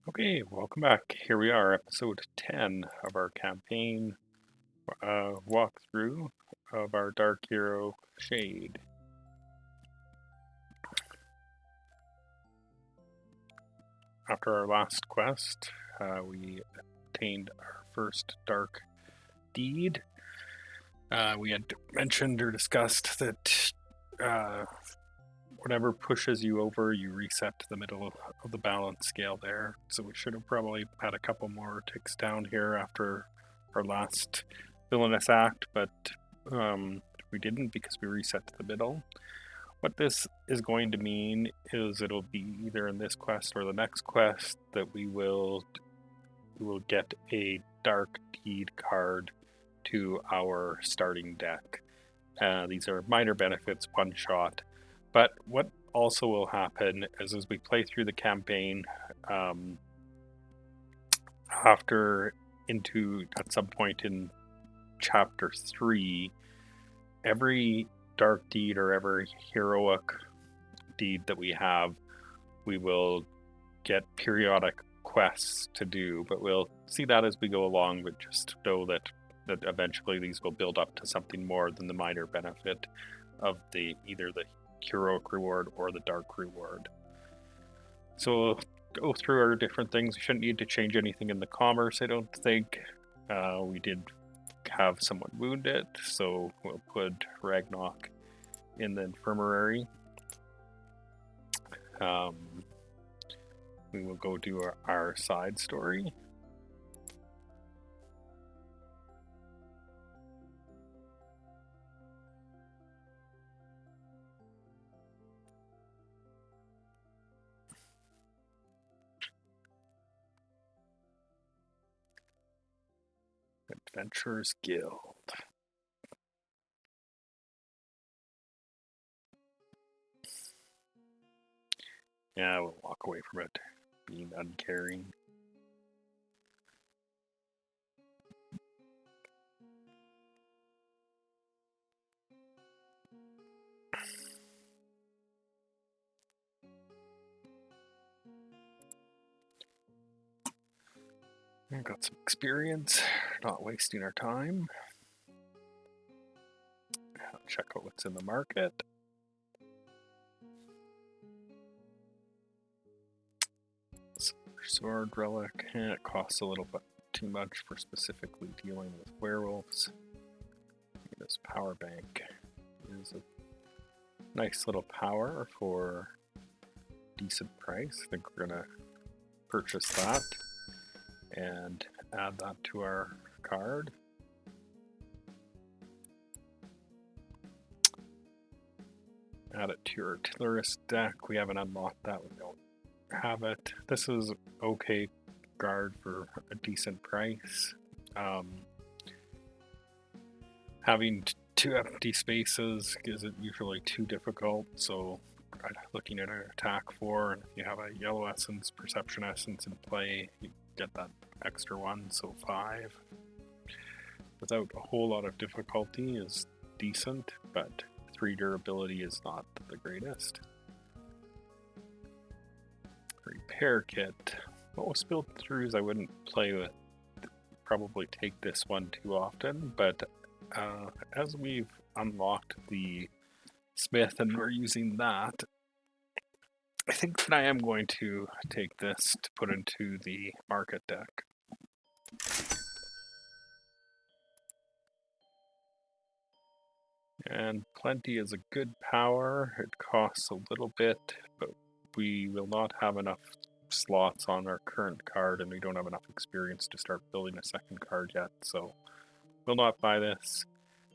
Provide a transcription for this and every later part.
Okay, welcome back. Here we are, episode 10 of our campaign walkthrough of our Dark Hero Shade. After our last quest, we obtained our first dark deed. We had mentioned or discussed that whatever pushes you over, you reset to the middle of the balance scale there. So we should have probably had a couple more ticks down here after our last villainous act, but we didn't because we reset to the middle. What this is going to mean is it'll be either in this quest or the next quest that we will get a Dark Deed card to our starting deck. These are minor benefits, one shot. But what also will happen is as we play through the campaign, at some point in chapter 3, every dark deed or every heroic deed that we have, we will get periodic quests to do, but we'll see that as we go along, but just know that eventually these will build up to something more than the minor benefit of either the heroic reward or the dark reward. So we'll go through our different things. We shouldn't need to change anything in the commerce, I don't think. We did have someone wounded, so we'll put Ragnarok in the infirmary. We will go do our side story. Adventurers Guild. Yeah, we'll walk away from it being uncaring. We've got some experience, not wasting our time. I'll check out what's in the market. Sword relic, it costs a little bit too much for specifically dealing with werewolves. This power bank is a nice little power for decent price. I think we're gonna purchase that and add that to our card. Add it to your artillerist deck. We haven't unlocked that. We don't have it. This is okay guard for a decent price. Having two empty spaces isn't usually too difficult, so looking at an attack 4, and if you have a yellow essence, perception essence in play, you get that extra one, so 5. Without a whole lot of difficulty is decent, but 3 durability is not the greatest. Repair kit. Most build throughs I wouldn't play with, probably take this one too often, but as we've unlocked the smith and we're using that, I think that I am going to take this to put into the market deck. And plenty is a good power. It costs a little bit, but we will not have enough slots on our current card, and we don't have enough experience to start building a second card yet, so we'll not buy this.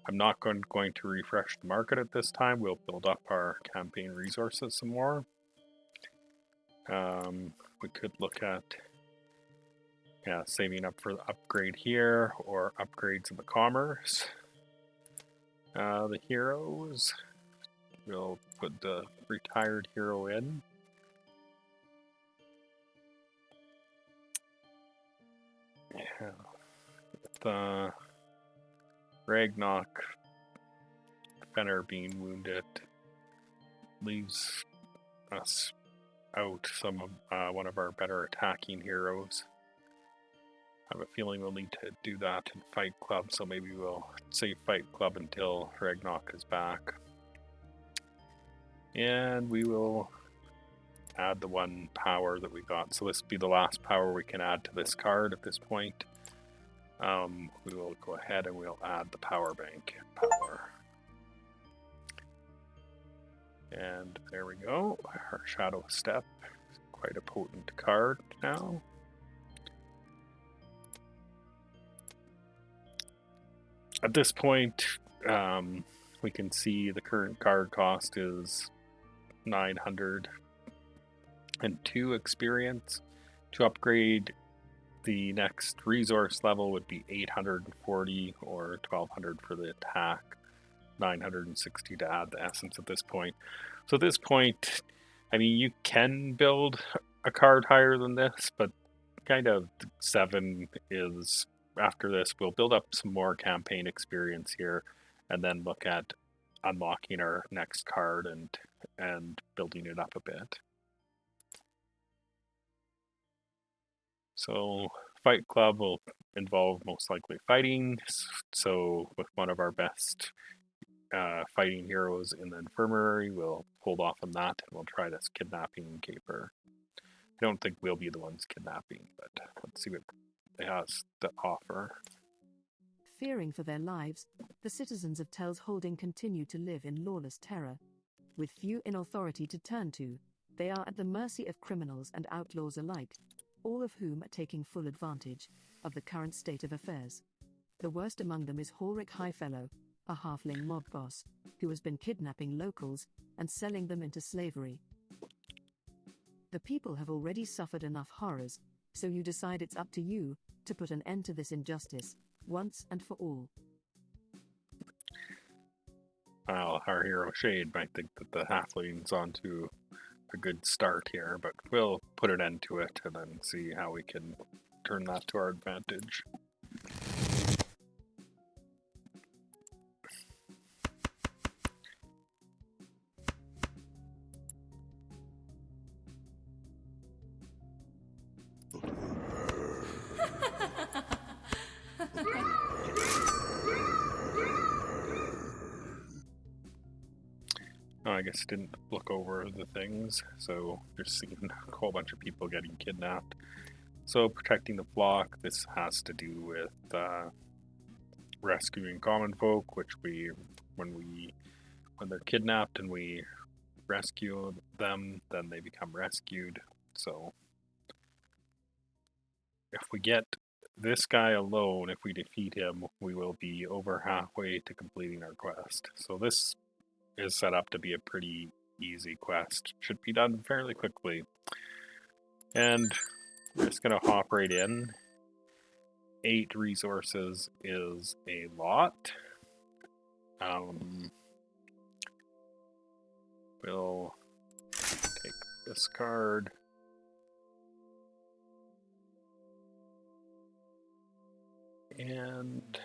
I'm not going to refresh the market at this time. We'll build up our campaign resources some more. We could look at saving up for the upgrade here or upgrades in the commerce. The heroes, we'll put the retired hero in. Yeah, with Ragnarok Fenner being wounded leaves us out some of one of our better attacking heroes. I have a feeling we'll need to do that in Fight Club, so maybe we'll save Fight Club until Ragnarok is back. And we will add the one power that we got. So this will be the last power we can add to this card at this point. We will go ahead and we'll add the power bank power. And there we go. Our Shadow Step. Quite a potent card now. At this point, we can see the current card cost is 902 experience. To upgrade the next resource level would be 840 or 1200 for the attack, 960 to add the essence at this point. So at this point, I mean, you can build a card higher than this, but kind of 7 is, after this, we'll build up some more campaign experience here and then look at unlocking our next card and building it up a bit. So Fight Club will involve most likely fighting. So with one of our best fighting heroes in the infirmary, we'll hold off on that and we'll try this kidnapping caper. I don't think we'll be the ones kidnapping, but let's see what it has to offer. Fearing for their lives, the citizens of Tel's Holding continue to live in lawless terror. With few in authority to turn to, they are at the mercy of criminals and outlaws alike, all of whom are taking full advantage of the current state of affairs. The worst among them is Ulrich Highfellow, a halfling mob boss, who has been kidnapping locals and selling them into slavery. The people have already suffered enough horrors, so you decide it's up to you to put an end to this injustice, once and for all. Well, our hero Shade might think that the halfling's onto a good start here, but we'll put an end to it and then see how we can turn that to our advantage. I guess didn't look over the things, so just seen a whole bunch of people getting kidnapped. So protecting the flock, this has to do with rescuing common folk, which when they're kidnapped and we rescue them, then they become rescued. So if we get this guy alone, if we defeat him, we will be over halfway to completing our quest. So this is set up to be a pretty easy quest. Should be done fairly quickly. And we're just going to hop right in. 8 resources is a lot. We'll take this card. And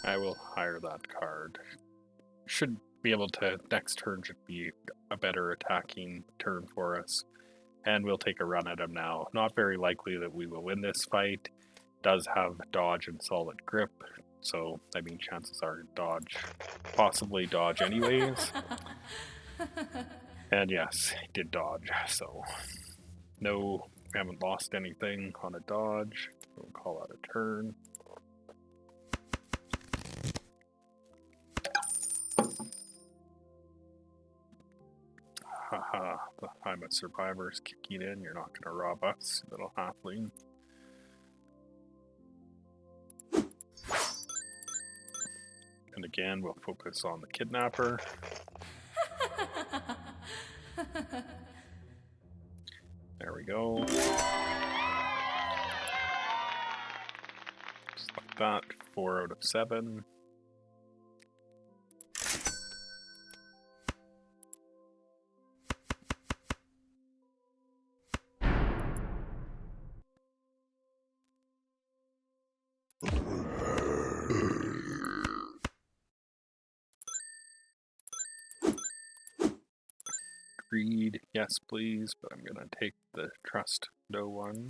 I will hire that card. Should be able to, next turn should be a better attacking turn for us. And we'll take a run at him now. Not very likely that we will win this fight. Does have dodge and solid grip. So, I mean, chances are dodge, possibly dodge anyways. And yes, he did dodge. So, no, we haven't lost anything on a dodge. We'll call that a turn. Haha, the I'm a survivor is kicking in. You're not going to rob us, little halfling. And again, we'll focus on the kidnapper. There we go. Just like that. 4 out of 7. Greed, yes please, but I'm gonna take the trust no one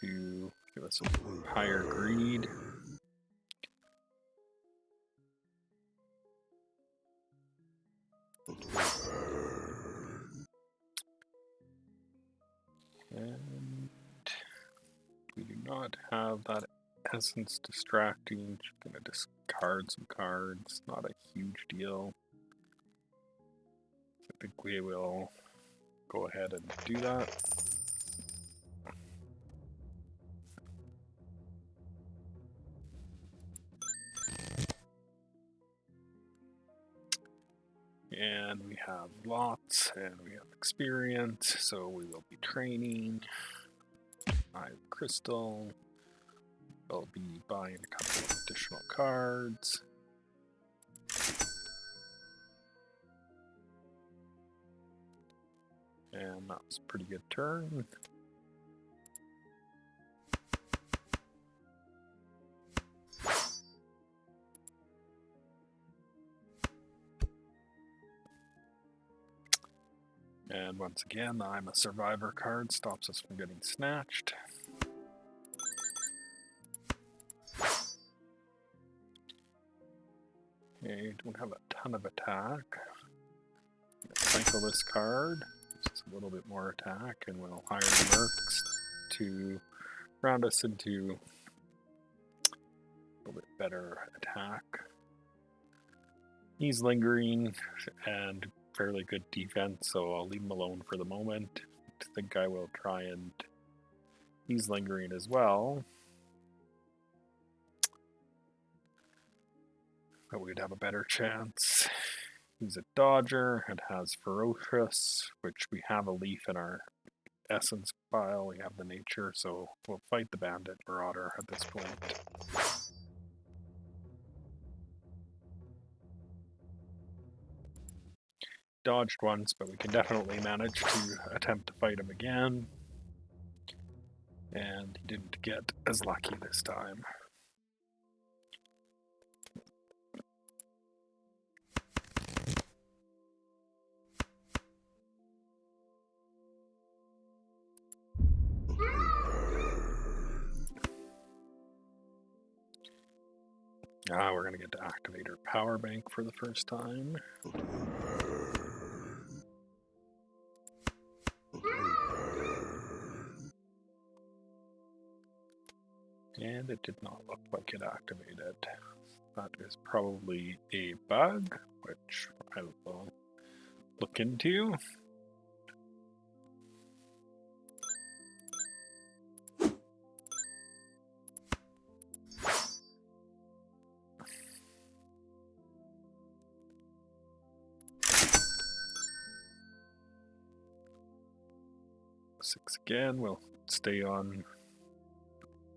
to give us a higher greed. And we do not have that essence distracting. Just gonna discard some cards, not a huge deal. I think we will go ahead and do that. And we have lots and we have experience, so we will be training. I have crystal. We'll be buying a couple of additional cards. And that was a pretty good turn. And once again, I'm a survivor card, stops us from getting snatched. Okay, don't have a ton of attack. Cycle this card. This is a little bit more attack, and we'll hire the mercs to round us into a little bit better attack. He's lingering and fairly good defense, so I'll leave him alone for the moment. I think I will try and... He's lingering as well. But we'd have a better chance. He's a dodger and has ferocious, which we have a leaf in our essence pile. We have the nature, so we'll fight the bandit marauder at this point. Dodged once, but we can definitely manage to attempt to fight him again. And he didn't get as lucky this time. We're going to get to activate our power bank for the first time. And it did not look like it activated. That is probably a bug, which I will look into. Six again, we'll stay on.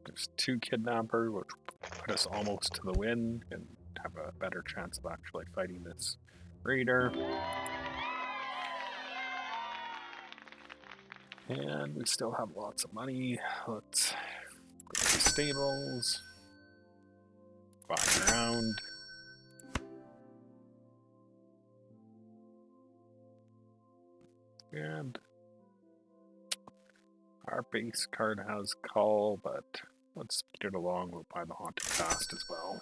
There's two kidnappers, which put us almost to the win and have a better chance of actually fighting this raider. And we still have lots of money. Let's go to the stables. Buy around. And our base card has call, but let's speed it along. We'll buy the Haunted Fast as well.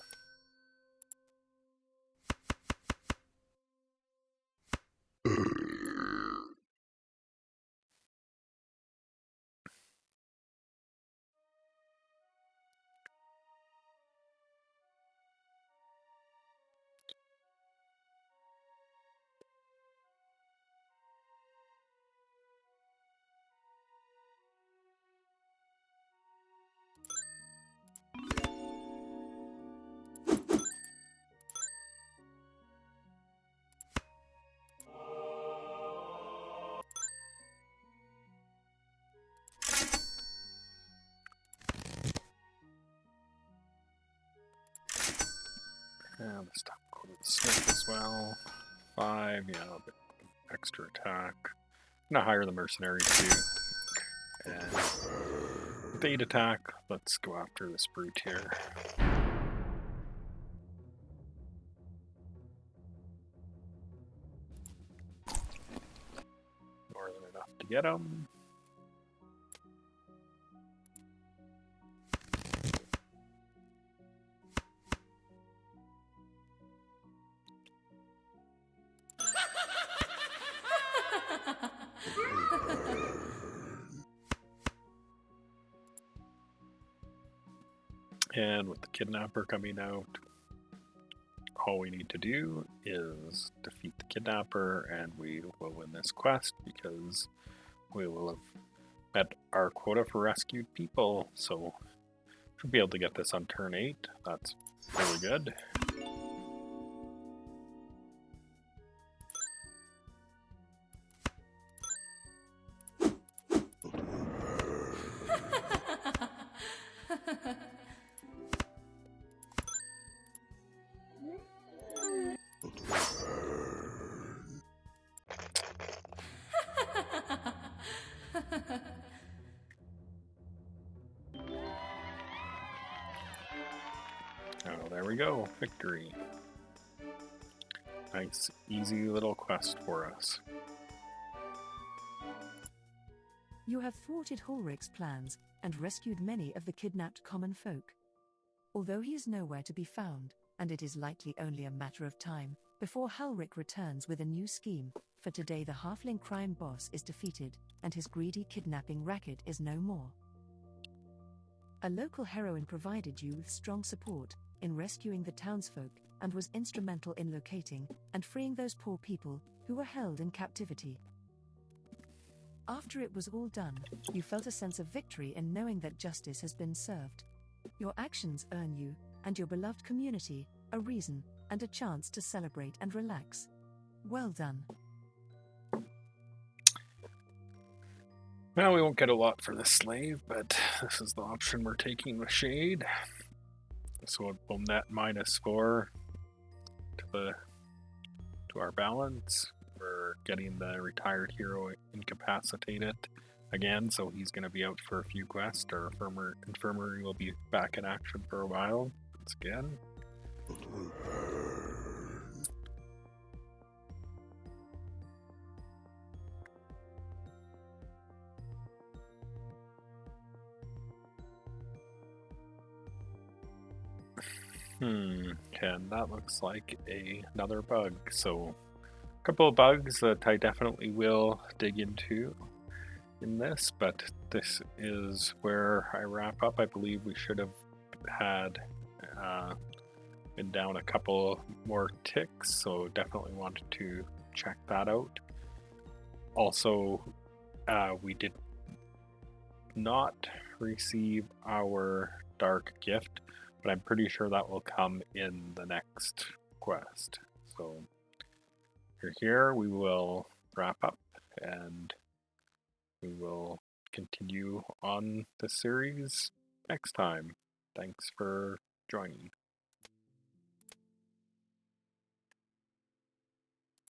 And this time go to the Smith as well. 5, yeah, a bit extra attack. I'm gonna hire the mercenaries too. And with 8 attack, let's go after this brute here. enough to get them. And with the kidnapper coming out, all we need to do is defeat the kidnapper and we will win this quest because we will have met our quota for rescued people. So should be able to get this on turn 8. That's really good. Oh, there we go. Victory. Nice, easy little quest for us. You have thwarted Ulrich's plans and rescued many of the kidnapped common folk. Although he is nowhere to be found, and it is likely only a matter of time before Ulrich returns with a new scheme, for today the halfling crime boss is defeated, and his greedy kidnapping racket is no more. A local heroine provided you with strong support in rescuing the townsfolk and was instrumental in locating and freeing those poor people who were held in captivity. After it was all done, you felt a sense of victory in knowing that justice has been served. Your actions earn you, and your beloved community, a reason and a chance to celebrate and relax. Well done. Well, we won't get a lot for this slave, but this is the option we're taking with Shade. So we'll net -4 to our balance. We're getting the retired hero incapacitated again, so he's going to be out for a few quests. Our infirmary will be back in action for a while once again. And that looks like another bug. So a couple of bugs that I definitely will dig into in this, but this is where I wrap up. I believe we should have had been down a couple more ticks, so definitely wanted to check that out. Also, we did not receive our dark gift, but I'm pretty sure that will come in the next quest. So here we will wrap up and we will continue on the series next time. Thanks for joining.